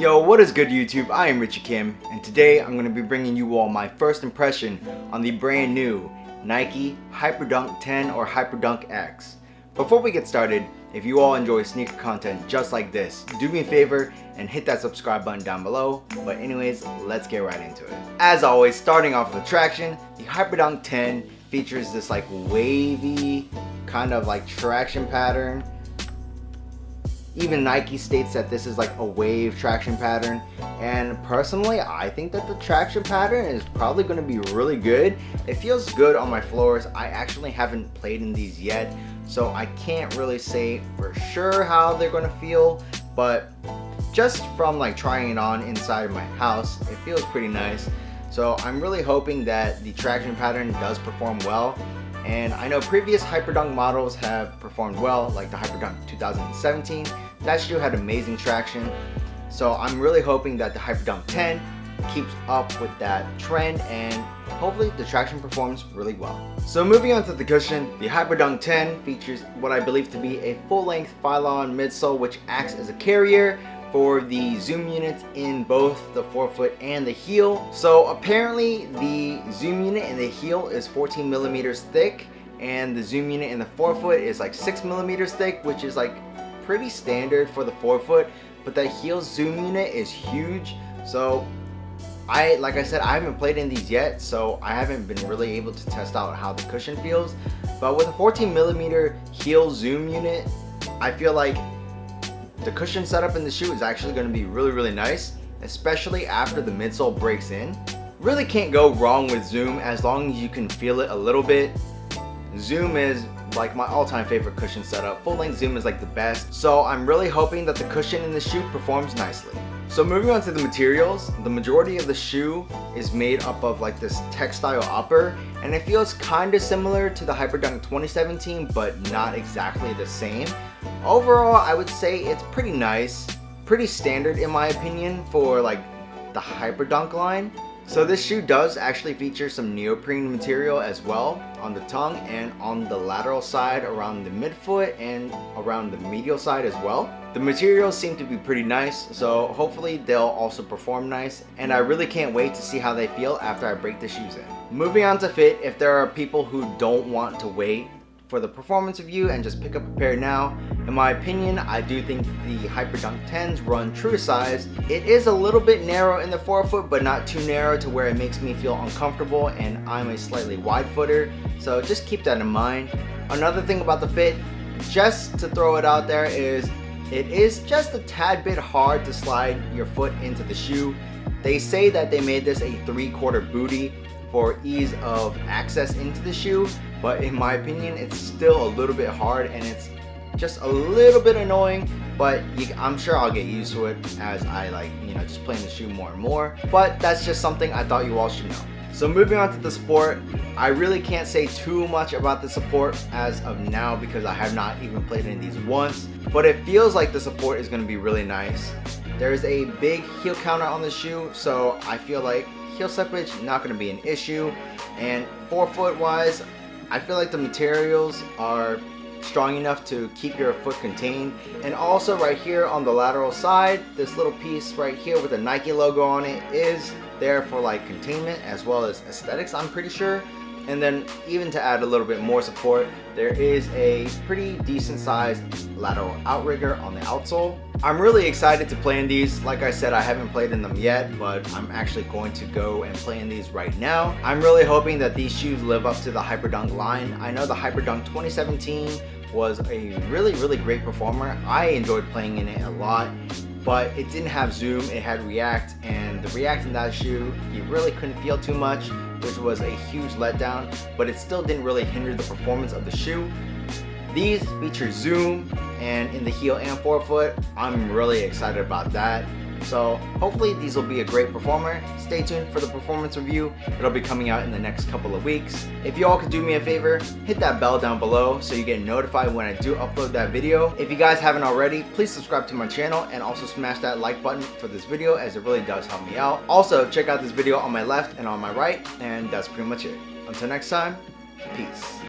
Yo, what is good YouTube? I am Richie Kim, and today I'm going to be bringing you all my first impression on the brand new Nike Hyperdunk 10 or Hyperdunk X. Before we get started, if you all enjoy sneaker content just like this, do me a favor and hit that subscribe button down below. But anyways, let's get right into it. As always, starting off with traction, the Hyperdunk 10 features this like wavy kind of like traction pattern. Even Nike states that this is like a wave traction pattern, and personally I think that the traction pattern is probably going to be really good. It feels good on my floors. I actually haven't played in these yet, so I can't really say for sure how they're going to feel, but just from like trying it on inside of my house, it feels pretty nice. So I'm really hoping that the traction pattern does perform well. And I know previous Hyperdunk models have performed well, like the Hyperdunk 2017. That shoe had amazing traction. So I'm really hoping that the Hyperdunk 10 keeps up with that trend, and hopefully the traction performs really well. So moving on to the cushion, the Hyperdunk 10 features what I believe to be a full-length Phylon midsole, which acts as a carrier for the zoom units in both the forefoot and the heel. So apparently the zoom unit in the heel is 14 millimeters thick, and the zoom unit in the forefoot is like 6 millimeters thick, which is like pretty standard for the forefoot, but that heel zoom unit is huge. So like I said, I haven't played in these yet, so I haven't been really able to test out how the cushion feels. But with a 14 millimeter heel zoom unit, I feel like the cushion setup in the shoe is actually going to be really nice, especially after the midsole breaks in. Really can't go wrong with Zoom as long as you can feel it a little bit. Zoom is like my all-time favorite cushion setup. Full-length Zoom is like the best, so I'm really hoping that the cushion in the shoe performs nicely. So moving on to the materials, the majority of the shoe is made up of like this textile upper, and it feels kind of similar to the Hyperdunk 2017, but not exactly the same. Overall, I would say it's pretty nice, pretty standard in my opinion for like the Hyperdunk line. So this shoe does actually feature some neoprene material as well on the tongue and on the lateral side around the midfoot and around the medial side as well. The materials seem to be pretty nice, so hopefully they'll also perform nice, and I really can't wait to see how they feel after I break the shoes in. Moving on to fit, if there are people who don't want to wait for the performance review and just pick up a pair now, in my opinion, I do think the Hyperdunk 10s run true to size. It is a little bit narrow in the forefoot, but not too narrow to where it makes me feel uncomfortable, and I'm a slightly wide footer, so just keep that in mind. Another thing about the fit, just to throw it out there, is it is just a tad bit hard to slide your foot into the shoe. They say that they made this a 3/4 booty for ease of access into the shoe, but in my opinion it's still a little bit hard, and it's just a little bit annoying, but I'm sure I'll get used to it as I just play in the shoe more and more. But that's just something I thought you all should know. So moving on to the support, I really can't say too much about the support as of now because I have not even played in these once, but it feels like the support is going to be really nice. There's a big heel counter on the shoe, so I feel like heel slippage not going to be an issue. And forefoot wise, I feel like the materials are strong enough to keep your foot contained. And also right here on the lateral side, this little piece right here with the Nike logo on it is there for like containment as well as aesthetics, I'm pretty sure. And then even to add a little bit more support, there is a pretty decent sized lateral outrigger on the outsole. I'm really excited to play in these. Like I said, I haven't played in them yet, but I'm actually going to go and play in these right now. I'm really hoping that these shoes live up to the Hyperdunk line. I know the Hyperdunk 2017 was a really great performer. I enjoyed playing in it a lot, but it didn't have zoom, it had react, and the react in that shoe, you really couldn't feel too much, which was a huge letdown, but it still didn't really hinder the performance of the shoe. These feature zoom, and in the heel and forefoot, I'm really excited about that. So hopefully these will be a great performer. Stay tuned for the performance review. It'll be coming out in the next couple of weeks. If you all could do me a favor, hit that bell down below so you get notified when I do upload that video. If you guys haven't already, please subscribe to my channel and also smash that like button for this video, as it really does help me out. Also, check out this video on my left and on my right, and that's pretty much it. Until next time, peace.